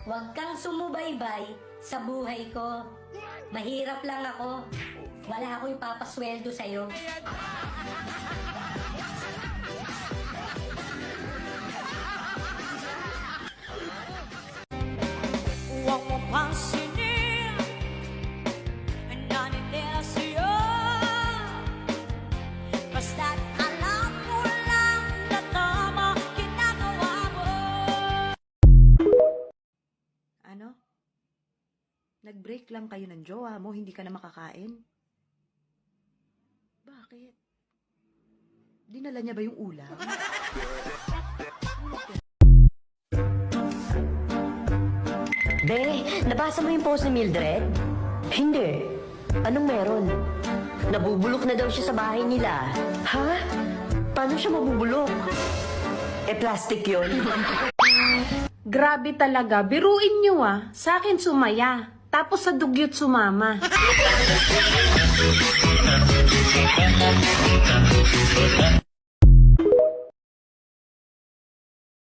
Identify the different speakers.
Speaker 1: Huwag kang sumubaybay sa buhay ko. Mahirap lang ako. Wala akong ipapasweldo sa'yo.
Speaker 2: Huwag mo pansinin ang nanitila sa'yo. Basta't alam mo lang na tama ginagawa mo.
Speaker 3: Ano? Nag-break lang kayo ng jowa mo, hindi ka na makakain? Bakit? Dinala niya ba yung ulam?
Speaker 4: Be, nabasa mo yung post ni Mildred? Hindi. Anong meron? Nabubulok na daw siya sa bahay nila. Ha? Paano siya mabubulok? Plastic yun.
Speaker 5: Grabe talaga, biruin nyo sa akin sumaya, tapos sa dugyot sumama.